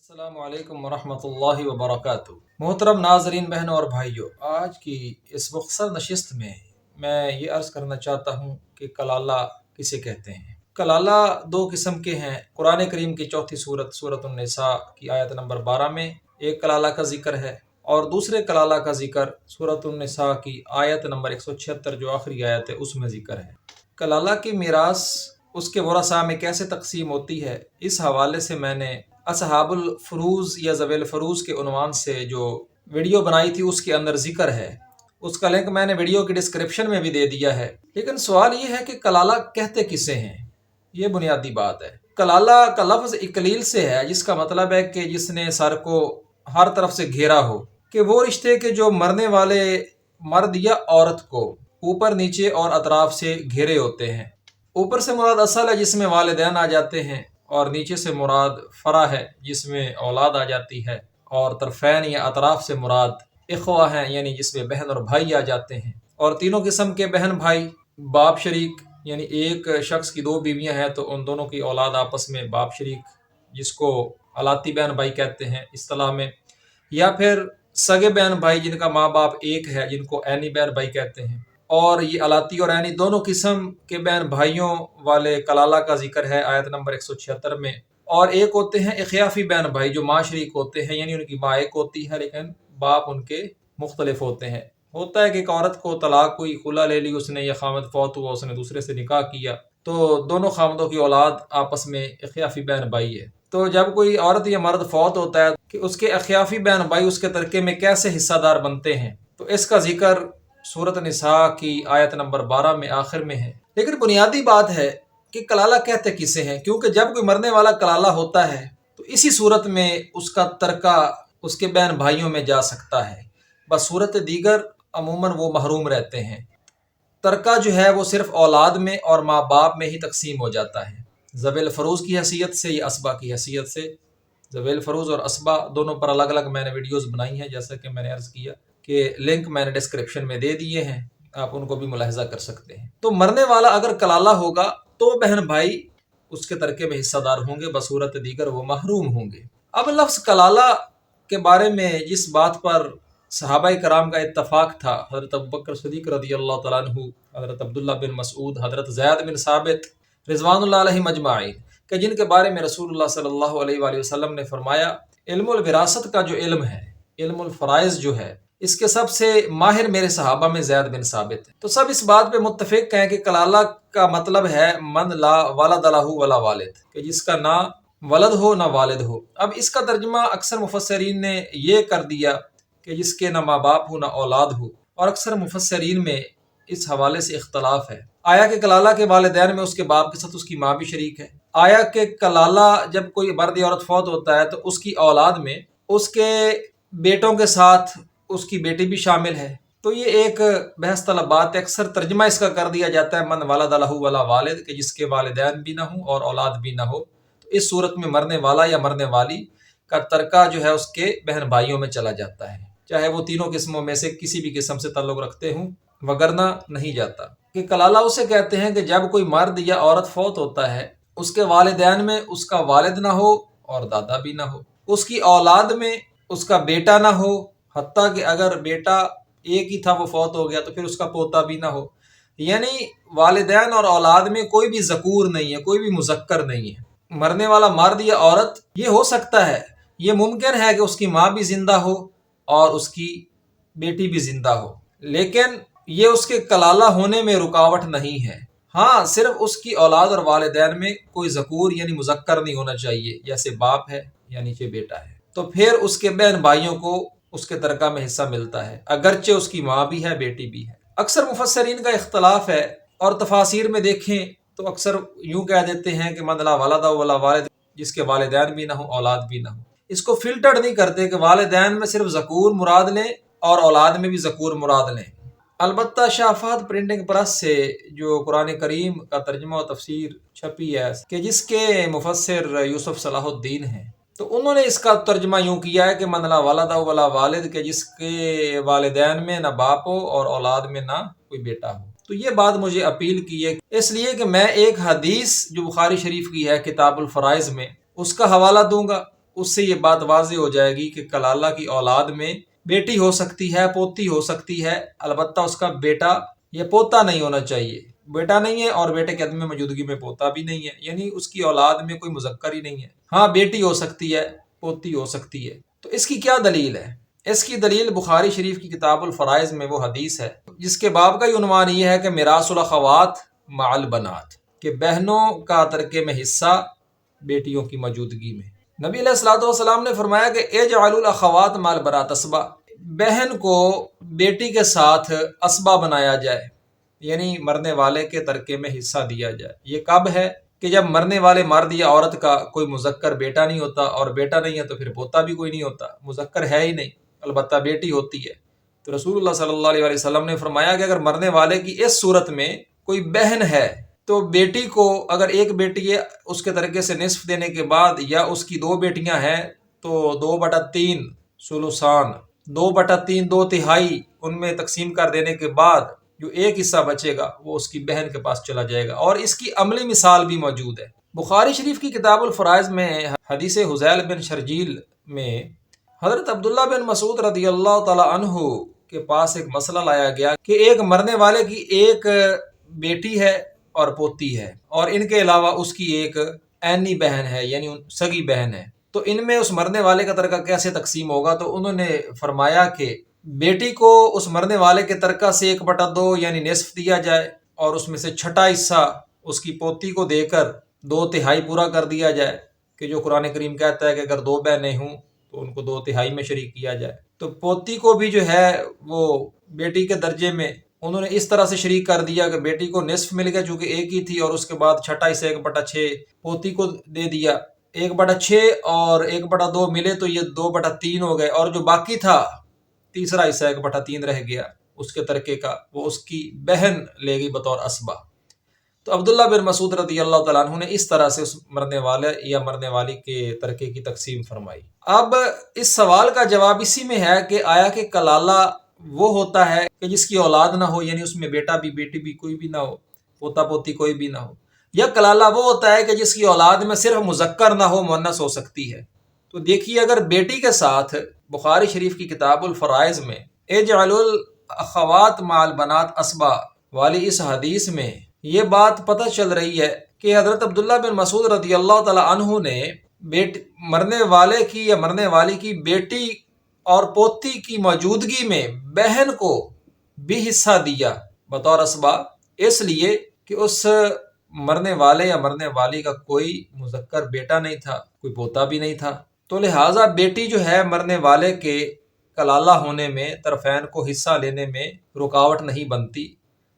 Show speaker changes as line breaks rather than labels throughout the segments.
السلام علیکم ورحمۃ اللہ وبرکاتہ۔ محترم ناظرین، بہنوں اور بھائیوں، آج کی اس مختصر نشست میں یہ عرض کرنا چاہتا ہوں کہ کلالہ کسے کہتے ہیں۔ کلالہ دو قسم کے ہیں۔ قرآن کریم کی چوتھی سورۃ النساء کی آیت نمبر 12 میں ایک کلالہ کا ذکر ہے، اور دوسرے کلالہ کا ذکر سورۃ النساء کی آیت نمبر 176 جو آخری آیت ہے اس میں ذکر ہے۔ کلالہ کی میراث اس کے ورثاء میں کیسے تقسیم ہوتی ہے، اس حوالے سے میں نے اصحاب الفروض یا ذوی الفروض کے عنوان سے جو ویڈیو بنائی تھی اس کے اندر ذکر ہے۔ اس کا لنک میں نے ویڈیو کی ڈسکرپشن میں بھی دے دیا ہے۔ لیکن سوال یہ ہے کہ کلالہ کہتے کسے ہیں، یہ بنیادی بات ہے۔ کلالہ کا لفظ اکلیل سے ہے، جس کا مطلب ہے کہ جس نے سر کو ہر طرف سے گھیرا ہو، کہ وہ رشتے کے جو مرنے والے مرد یا عورت کو اوپر نیچے اور اطراف سے گھیرے ہوتے ہیں۔ اوپر سے مراد اصل ہے جس میں والدین آ جاتے ہیں، اور نیچے سے مراد فرع ہے جس میں اولاد آ جاتی ہے، اور طرفین یا اطراف سے مراد اخوہ ہیں، یعنی جس میں بہن اور بھائی آ جاتے ہیں۔ اور تینوں قسم کے بہن بھائی باپ شریک، یعنی ایک شخص کی دو بیویاں ہیں تو ان دونوں کی اولاد آپس میں باپ شریک، جس کو الاتی بہن بھائی کہتے ہیں اصطلاح میں، یا پھر سگے بہن بھائی جن کا ماں باپ ایک ہے، جن کو عینی بہن بھائی کہتے ہیں۔ اور یہ الاتی اور عینی دونوں قسم کے بہن بھائیوں والے کلالہ کا ذکر ہے آیت نمبر 176 میں۔ اور ایک ہوتے ہیں اخیافی بہن بھائی جو ماں شریک ہوتے ہیں، یعنی ان کی ماں ایک ہوتی ہے لیکن باپ ان کے مختلف ہوتے ہیں۔ ہوتا ہے کہ ایک عورت کو طلاق ہوئی، خلا لے لی اس نے، یا خامد فوت ہوا، اس نے دوسرے سے نکاح کیا، تو دونوں خامدوں کی اولاد آپس میں اخیافی بہن بھائی ہے۔ تو جب کوئی عورت یا مرد فوت ہوتا ہے کہ اس کے اخیافی بہن بھائی اس کے ترکے میں کیسے حصہ دار بنتے ہیں، تو اس کا ذکر سورۃ النساء کی آیت نمبر 12 میں آخر میں ہے۔ لیکن بنیادی بات ہے کہ کلالہ کہتے کسے ہیں، کیونکہ جب کوئی مرنے والا کلالہ ہوتا ہے تو اسی صورت میں اس کا ترکہ اس کے بہن بھائیوں میں جا سکتا ہے، بس صورت دیگر عموماً وہ محروم رہتے ہیں۔ ترکہ جو ہے وہ صرف اولاد میں اور ماں باپ میں ہی تقسیم ہو جاتا ہے، ذوی الفروض کی حیثیت سے یا اسبا کی حیثیت سے۔ ذوی الفروض اور اسبا دونوں پر الگ الگ میں نے ویڈیوز بنائی ہیں، جیسا کہ میں نے عرض کیا کہ لنک میں نے ڈسکرپشن میں دے دیے ہیں، آپ ان کو بھی ملاحظہ کر سکتے ہیں۔ تو مرنے والا اگر کلالہ ہوگا تو بہن بھائی اس کے ترکے میں حصہ دار ہوں گے، بصورت دیگر وہ محروم ہوں گے۔ اب لفظ کلالہ کے بارے میں جس بات پر صحابہ کرام کا اتفاق تھا، حضرت ابوبکر صدیق رضی اللہ تعالیٰ عنہ، حضرت عبداللہ بن مسعود، حضرت زید بن ثابت رضوان اللہ علیہم اجمعین، کہ جن کے بارے میں رسول اللہ صلی اللہ علیہ وآلہ وسلم نے فرمایا علم الوراثت کا جو علم ہے، علم الفرائض جو ہے، اس کے سب سے ماہر میرے صحابہ میں زید بن ثابت ہے۔ تو سب اس بات پہ متفق ہیں کہ کلالہ کا مطلب ہے من لا ولد لہ ولا والد، کہ جس کا نہ ولد ہو نہ والد ہو۔ اب اس کا ترجمہ اکثر مفسرین نے یہ کر دیا کہ جس کے نہ ماں باپ ہو نہ اولاد ہو، اور اکثر مفسرین میں اس حوالے سے اختلاف ہے۔ آیا کہ کلالہ کے والدین میں اس کے باپ کے ساتھ اس کی ماں بھی شریک ہے؟ آیا کہ کلالہ جب کوئی مرد عورت فوت ہوتا ہے تو اس کی اولاد میں اس کے بیٹوں کے ساتھ اس کی بیٹی بھی شامل ہے؟ تو یہ ایک بحث طلب بات ہے۔ اکثر ترجمہ اس کا کر دیا جاتا ہے من ولد لہ ولا والد، کہ جس کے والدین بھی نہ ہوں اور اولاد بھی نہ ہو، تو اس صورت میں مرنے والا یا مرنے والی کا ترکہ جو ہے اس کے بہن بھائیوں میں چلا جاتا ہے، چاہے وہ تینوں قسموں میں سے کسی بھی قسم سے تعلق رکھتے ہوں، وگرنہ نہیں جاتا۔ کہ کلالہ اسے کہتے ہیں کہ جب کوئی مرد یا عورت فوت ہوتا ہے، اس کے والدین میں اس کا والد نہ ہو اور دادا بھی نہ ہو، اس کی اولاد میں اس کا بیٹا نہ ہو، حتیٰ کہ اگر بیٹا ایک ہی تھا وہ فوت ہو گیا تو پھر اس کا پوتا بھی نہ ہو، یعنی والدین اور اولاد میں کوئی بھی ذکور نہیں ہے، کوئی بھی مذکر نہیں ہے۔ مرنے والا مرد یا عورت یہ ہو سکتا ہے، یہ ممکن ہے کہ اس کی ماں بھی زندہ ہو اور اس کی بیٹی بھی زندہ ہو، لیکن یہ اس کے کلالہ ہونے میں رکاوٹ نہیں ہے۔ ہاں، صرف اس کی اولاد اور والدین میں کوئی ذکور یعنی مذکر نہیں ہونا چاہیے، جیسے باپ ہے یا نیچے بیٹا ہے، تو پھر اس کے بہن بھائیوں کو اس کے ترکہ میں حصہ ملتا ہے، اگرچہ اس کی ماں بھی ہے بیٹی بھی ہے۔ اکثر مفسرین کا اختلاف ہے، اور تفاسیر میں دیکھیں تو اکثر یوں کہہ دیتے ہیں کہ من لا ولد ولا والد، جس کے والدین بھی نہ ہوں اولاد بھی نہ ہوں۔ اس کو فلٹرڈ نہیں کرتے کہ والدین میں صرف ذکور مراد لیں اور اولاد میں بھی ذکور مراد لیں۔ البتہ شافات پرنٹنگ پریس سے جو قرآن کریم کا ترجمہ و تفسیر چھپی ہے، کہ جس کے مفسر یوسف صلاح الدین ہیں، تو انہوں نے اس کا ترجمہ یوں کیا ہے کہ من لا ولد ولا والد، کہ جس کے والدین میں نہ باپ ہو اور اولاد میں نہ کوئی بیٹا ہو۔ تو یہ بات مجھے اپیل کی ہے، اس لیے کہ میں ایک حدیث جو بخاری شریف کی ہے کتاب الفرائض میں، اس کا حوالہ دوں گا۔ اس سے یہ بات واضح ہو جائے گی کہ کلالہ کی اولاد میں بیٹی ہو سکتی ہے، پوتی ہو سکتی ہے، البتہ اس کا بیٹا یا پوتا نہیں ہونا چاہیے۔ بیٹا نہیں ہے اور بیٹے کے عدم موجودگی میں پوتا بھی نہیں ہے، یعنی اس کی اولاد میں کوئی مذکر ہی نہیں ہے۔ ہاں بیٹی ہو سکتی ہے، پوتی ہو سکتی ہے۔ تو اس کی کیا دلیل ہے؟ اس کی دلیل بخاری شریف کی کتاب الفرائض میں وہ حدیث ہے جس کے باب کا ہی عنوان یہ ہے کہ میراث الاخوات مع البنات، کہ بہنوں کا ترکے میں حصہ بیٹیوں کی موجودگی میں۔ نبی علیہ الصلوۃ والسلام نے فرمایا کہ اجعلوا الاخوات مع البنات اسبا، بہن کو بیٹی کے ساتھ اسبا بنایا جائے، یعنی مرنے والے کے ترکے میں حصہ دیا جائے۔ یہ کب ہے؟ کہ جب مرنے والے مرد یا عورت کا کوئی مذکر بیٹا نہیں ہوتا، اور بیٹا نہیں ہے تو پھر پوتا بھی کوئی نہیں ہوتا، مذکر ہے ہی نہیں، البتہ بیٹی ہوتی ہے۔ تو رسول اللہ صلی اللہ علیہ وسلم نے فرمایا کہ اگر مرنے والے کی اس صورت میں کوئی بہن ہے تو بیٹی کو، اگر ایک بیٹی ہے، اس کے ترکے سے نصف دینے کے بعد، یا اس کی دو بیٹیاں ہیں تو 2/3 ثلثان، 2/3 2/3 ان میں تقسیم کر دینے کے بعد جو ایک حصہ بچے گا وہ اس کی بہن کے پاس چلا جائے گا۔ اور اس کی عملی مثال بھی موجود ہے بخاری شریف کی کتاب الفرائض میں، حدیث حذیل بن شرجیل میں حضرت عبداللہ بن مسعود رضی اللہ تعالی عنہ کے پاس ایک مسئلہ لایا گیا کہ ایک مرنے والے کی ایک بیٹی ہے اور پوتی ہے، اور ان کے علاوہ اس کی ایک عینی بہن ہے، یعنی سگی بہن ہے، تو ان میں اس مرنے والے کا ترکہ کیسے تقسیم ہوگا؟ تو انہوں نے فرمایا کہ بیٹی کو اس مرنے والے کے ترکہ سے 1/2 یعنی نصف دیا جائے، اور اس میں سے چھٹا حصہ اس کی پوتی کو دے کر 2/3 پورا کر دیا جائے، کہ جو قرآن کریم کہتا ہے کہ اگر 2 بہنیں ہوں تو ان کو 2/3 میں شریک کیا جائے۔ تو پوتی کو بھی جو ہے وہ بیٹی کے درجے میں انہوں نے اس طرح سے شریک کر دیا کہ بیٹی کو نصف مل گیا چونکہ ایک ہی تھی، اور اس کے بعد چھٹا حصہ 1/6 پوتی کو دے دیا، 1/6 اور 1/2 ملے تو یہ 2/3 ہو گئے، اور جو باقی تھا تیسرا حصہ 1/3 رہ گیا اس کے ترکے کا، وہ اس کی بہن لے گئی بطور اسبا۔ تو عبداللہ بن مسعود رضی اللہ تعالیٰ عنہ نے اس طرح سے اس مرنے والے یا مرنے والی کے ترکے کی تقسیم فرمائی۔ اب اس سوال کا جواب اسی میں ہے کہ آیا کہ کلالہ وہ ہوتا ہے کہ جس کی اولاد نہ ہو، یعنی اس میں بیٹا بھی بیٹی بھی کوئی بھی نہ ہو، پوتا پوتی کوئی بھی نہ ہو، یا کلالہ وہ ہوتا ہے کہ جس کی اولاد میں صرف مذکر نہ ہو، مؤنث ہو سکتی ہے؟ تو دیکھیے، اگر بیٹی کے ساتھ بخاری شریف کی کتاب الفرائض میں اجعلوا الاخوات مع البنات اسبا والی اس حدیث میں یہ بات پتہ چل رہی ہے کہ حضرت عبداللہ بن مسعود رضی اللہ تعالی عنہ نے مرنے والے کی یا مرنے والی کی بیٹی اور پوتی کی موجودگی میں بہن کو بھی حصہ دیا بطور اسبا، اس لیے کہ اس مرنے والے یا مرنے والی کا کوئی مذکر بیٹا نہیں تھا، کوئی پوتا بھی نہیں تھا، تو لہٰذا بیٹی جو ہے مرنے والے کے کلالہ ہونے میں، طرفین کو حصہ لینے میں رکاوٹ نہیں بنتی۔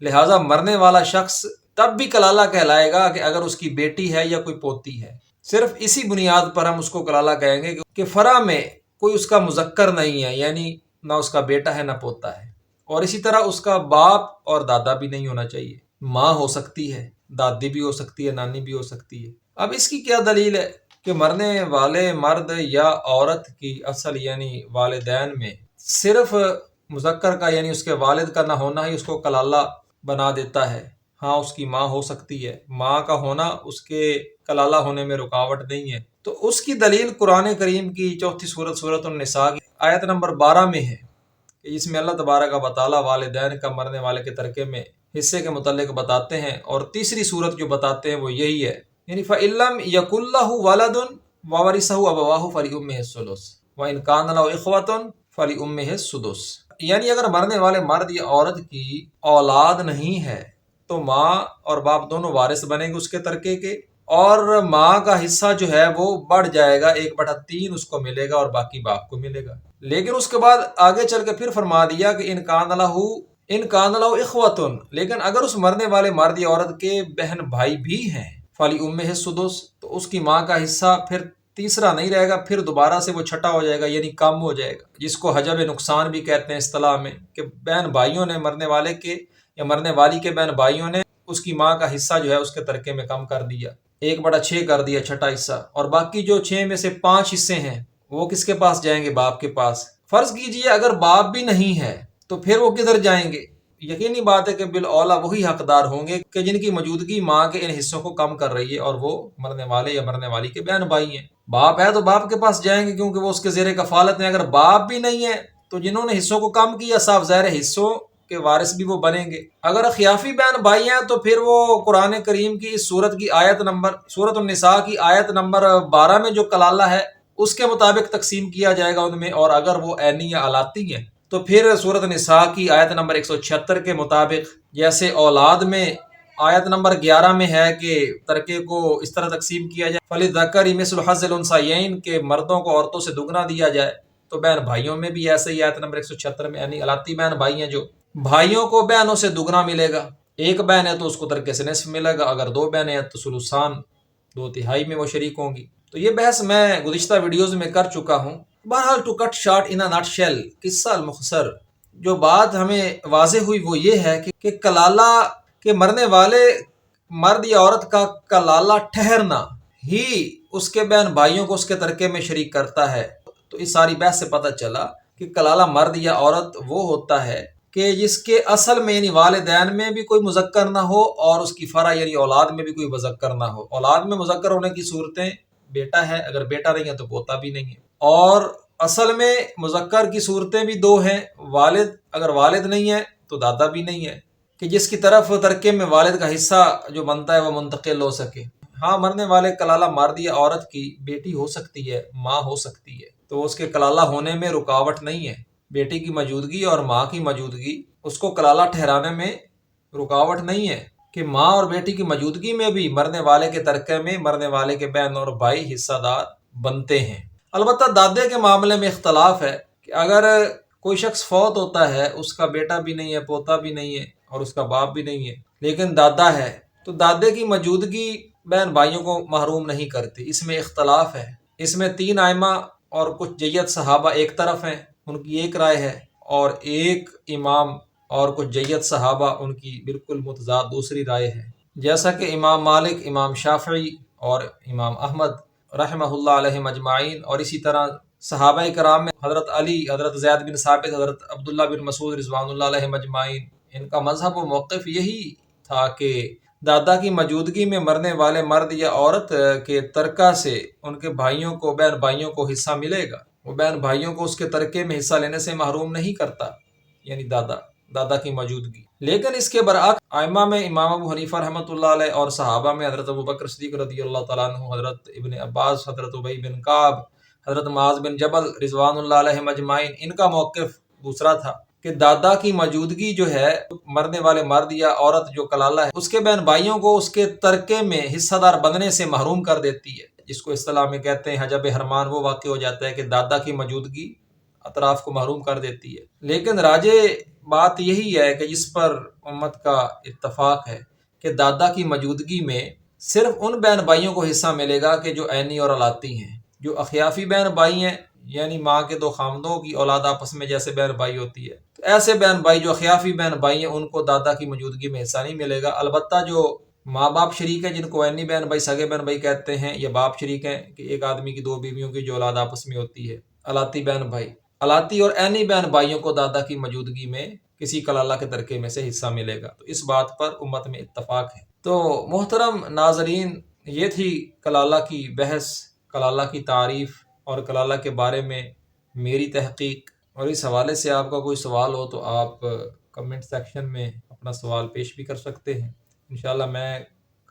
لہٰذا مرنے والا شخص تب بھی کلالہ کہلائے گا کہ اگر اس کی بیٹی ہے یا کوئی پوتی ہے۔ صرف اسی بنیاد پر ہم اس کو کلالہ کہیں گے کہ فرع میں کوئی اس کا مذکر نہیں ہے، یعنی نہ اس کا بیٹا ہے نہ پوتا ہے، اور اسی طرح اس کا باپ اور دادا بھی نہیں ہونا چاہیے۔ ماں ہو سکتی ہے، دادی بھی ہو سکتی ہے، نانی بھی ہو سکتی ہے۔ اب اس کی کیا دلیل ہے کہ مرنے والے مرد یا عورت کی اصل یعنی والدین میں صرف مذکر کا یعنی اس کے والد کا نہ ہونا ہی اس کو کلالہ بنا دیتا ہے؟ ہاں اس کی ماں ہو سکتی ہے، ماں کا ہونا اس کے کلالہ ہونے میں رکاوٹ نہیں ہے۔ تو اس کی دلیل قرآن کریم کی 4 سورۃ النساء کی آیت نمبر 12 میں ہے، کہ جس میں اللہ تبارک و تعالیٰ والدین کا مرنے والے کے ترکے میں حصے کے متعلق بتاتے ہیں، اور تیسری صورت جو بتاتے ہیں وہ یہی ہے، یعنی فَإِن لَّمْ يَكُن لَّهُ وَلَدٌ وَوَرِثَهُ أَبَوَاهُ فَلِأُمِّهِ الثُّلُثُ وَإِن كَانَ لَهُ إِخْوَةٌ فَلِأُمِّهِ السُّدُسُ، یعنی اگر مرنے والے مرد یا عورت کی اولاد نہیں ہے تو ماں اور باپ دونوں وارث بنیں گے اس کے ترکے کے، اور ماں کا حصہ جو ہے وہ بڑھ جائے گا، 1/3 اس کو ملے گا اور باقی باپ کو ملے گا۔ لیکن اس کے بعد آگے چل کے پھر فرما دیا کہ ان کان لہ اخوۃ، لیکن اگر اس مرنے والے مرد یا عورت کے بہن بھائی بھی ہیں، فَلِأُمِّهِ السُّدُسُ، تو اس کی ماں کا حصہ پھر تیسرا نہیں رہے گا، پھر دوبارہ سے وہ چھٹا ہو جائے گا، یعنی کم ہو جائے گا، جس کو حجب نقصان بھی کہتے ہیں اصطلاح میں، کہ بہن بھائیوں نے مرنے والے کے یا مرنے والی کے بہن بھائیوں نے اس کی ماں کا حصہ جو ہے اس کے ترکے میں کم کر دیا، 1/6 کر دیا، چھٹا حصہ، اور باقی جو 6 میں سے 5 حصے ہیں وہ کس کے پاس جائیں گے؟ باپ کے پاس۔ فرض کیجئے اگر باپ بھی نہیں ہے تو پھر وہ کدھر جائیں گے؟ یقینی بات ہے کہ بالاولیٰ وہی حقدار ہوں گے کہ جن کی موجودگی ماں کے ان حصوں کو کم کر رہی ہے، اور وہ مرنے والے یا مرنے والی کے بہن بھائی ہیں۔ باپ ہے تو باپ کے پاس جائیں گے کیونکہ وہ اس کے زیر کفالت ہیں۔ اگر باپ بھی نہیں ہے تو جنہوں نے حصوں کو کم کیا، صاف ظاہر ہے حصوں کے وارث بھی وہ بنیں گے۔ اگر اخیافی بہن بھائی ہیں تو پھر وہ قرآن کریم کی اس سورۃ النساء کی آیت نمبر 12 میں جو کلالہ ہے اس کے مطابق تقسیم کیا جائے گا ان میں، اور اگر وہ عینی یا علاتی ہیں تو پھر سورۃ النساء کی آیت نمبر 176 کے مطابق، جیسے اولاد میں آیت نمبر 11 میں ہے کہ ترکے کو اس طرح تقسیم کیا جائے فَلِلذَّكَرِ مِثْلُ حَظِّ الْأُنثَيَيْنِ کہ مردوں کو عورتوں سے دگنا دیا جائے، تو بہن بھائیوں میں بھی ایسے ہی آیت نمبر 176 میں، یعنی علاتی بہن بھائی ہیں جو بھائیوں کو بہنوں سے دگنا ملے گا۔ ایک بہن ہے تو اس کو ترکے سے نصف ملے گا، اگر دو بہنیں ہیں تو ثلثان 2/3 میں وہ شریک ہوں گی۔ تو یہ بحث میں گزشتہ ویڈیوز میں کر چکا ہوں۔ بہرحال to cut short in nutshell, قصہ المختصر، جو بات ہمیں واضح ہوئی وہ یہ ہے کہ کلالہ کے مرنے والے مرد یا عورت کا کلالہ ٹھہرنا ہی اس کے بہن بھائیوں کو اس کے ترکے میں شریک کرتا ہے۔ تو اس ساری بحث سے پتہ چلا کہ کلالہ مرد یا عورت وہ ہوتا ہے کہ جس کے اصل میں یعنی والدین میں بھی کوئی مذکر نہ ہو، اور اس کی فرع یعنی اولاد میں بھی کوئی مذکر نہ ہو۔ اولاد میں مذکر ہونے کی صورتیں بیٹا ہے، اگر بیٹا نہیں ہے تو پوتا بھی نہیں ہے، اور اصل میں مذکر کی صورتیں بھی دو ہیں، والد اگر والد نہیں ہے تو دادا بھی نہیں ہے، کہ جس کی طرف ترکے میں والد کا حصہ جو بنتا ہے وہ منتقل ہو سکے۔ ہاں، مرنے والے کلالہ مرد یا عورت کی بیٹی ہو سکتی ہے، ماں ہو سکتی ہے، تو اس کے کلالہ ہونے میں رکاوٹ نہیں ہے۔ بیٹی کی موجودگی اور ماں کی موجودگی اس کو کلالہ ٹھہرانے میں رکاوٹ نہیں ہے، کہ ماں اور بیٹی کی موجودگی میں بھی مرنے والے کے ترکے میں مرنے والے کے بہن اور بھائی حصہ دار بنتے ہیں۔ البتہ دادے کے معاملے میں اختلاف ہے کہ اگر کوئی شخص فوت ہوتا ہے، اس کا بیٹا بھی نہیں ہے، پوتا بھی نہیں ہے، اور اس کا باپ بھی نہیں ہے، لیکن دادا ہے، تو دادے کی موجودگی بہن بھائیوں کو محروم نہیں کرتی۔ اس میں اختلاف ہے۔ اس میں 3 ائمہ اور کچھ جید صحابہ ایک طرف ہیں، ان کی ایک رائے ہے، اور ایک امام اور کچھ جید صحابہ ان کی بالکل متضاد دوسری رائے ہے، جیسا کہ امام مالک، امام شافعی اور امام احمد رحمہ اللہ علیہ مجمعین، اور اسی طرح صحابہ کرام میں حضرت علی، حضرت زید بن ثابت، حضرت عبداللہ بن مسعود رضوان اللہ علیہ مجمعین، ان کا مذہب و موقف یہی تھا کہ دادا کی موجودگی میں مرنے والے مرد یا عورت کے ترکہ سے ان کے بھائیوں کو، بہن بھائیوں کو حصہ ملے گا۔ وہ بہن بھائیوں کو اس کے ترکے میں حصہ لینے سے محروم نہیں کرتا، یعنی دادا کی موجودگی۔ لیکن اس کے برعکس ائمہ میں امام ابو حنیفہ رحمۃ اللہ علیہ، اور صحابہ میں حضرت ابوبکر صدیق رضی اللہ تعالیٰ عنہ، حضرت ابن عباس، حضرت ابی بن کعب، حضرت معاذ بن جبل رضوان اللہ علیہ مجمعین، ان کا موقف دوسرا تھا کہ دادا کی موجودگی جو ہے مرنے والے مرد یا عورت جو کلالہ ہے اس کے بہن بھائیوں کو اس کے ترکے میں حصہ دار بننے سے محروم کر دیتی ہے، جس کو اصطلاح میں کہتے ہیں حجب حرمان۔ وہ واقع ہو جاتا ہے کہ دادا کی موجودگی اطراف کو محروم کر دیتی ہے۔ لیکن راجع بات یہی ہے کہ جس پر امت کا اتفاق ہے کہ دادا کی موجودگی میں صرف ان بہن بھائیوں کو حصہ ملے گا کہ جو عینی اور علاتی ہیں۔ جو اخیافی بہن بھائی ہیں، یعنی ماں کے 2 خامندوں کی اولاد آپس میں جیسے بہن بھائی ہوتی ہے، تو ایسے بہن بھائی جو اخیافی بہن بھائی ہیں ان کو دادا کی موجودگی میں حصہ نہیں ملے گا۔ البتہ جو ماں باپ شریک ہیں، جن کو عینی بہن بھائی، سگے بہن بھائی کہتے ہیں، یا باپ شریک ہیں کہ ایک آدمی کی 2 بیویوں کی جو اولاد آپس میں ہوتی ہے، علاتی بہن بھائی، علاتی اور عینی بہن بھائیوں کو دادا کی موجودگی میں کسی کلالہ کے ترکے میں سے حصہ ملے گا۔ تو اس بات پر امت میں اتفاق ہے۔ تو محترم ناظرین، یہ تھی کلالہ کی بحث، کلالہ کی تعریف اور کلالہ کے بارے میں میری تحقیق، اور اس حوالے سے آپ کا کوئی سوال ہو تو آپ کمنٹ سیکشن میں اپنا سوال پیش بھی کر سکتے ہیں۔ انشاءاللہ میں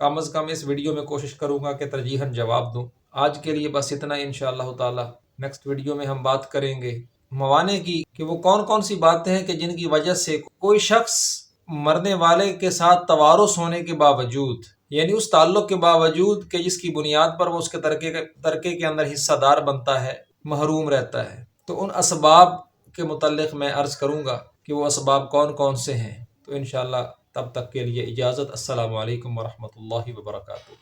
کم از کم اس ویڈیو میں کوشش کروں گا کہ ترجیحاً جواب دوں۔ آج کے لیے بس اتنا ہی، انشاءاللہ تعالی نیکسٹ ویڈیو میں ہم بات کریں گے موانع کی، کہ وہ کون کون سی باتیں ہیں کہ جن کی وجہ سے کوئی شخص مرنے والے کے ساتھ توارث ہونے کے باوجود، یعنی اس تعلق کے باوجود کہ جس کی بنیاد پر وہ اس کے ترکے کے اندر حصہ دار بنتا ہے، محروم رہتا ہے۔ تو ان اسباب کے متعلق میں عرض کروں گا کہ وہ اسباب کون کون سے ہیں۔ تو انشاءاللہ تب تک کے لیے اجازت۔ السلام علیکم ورحمۃ اللہ وبرکاتہ۔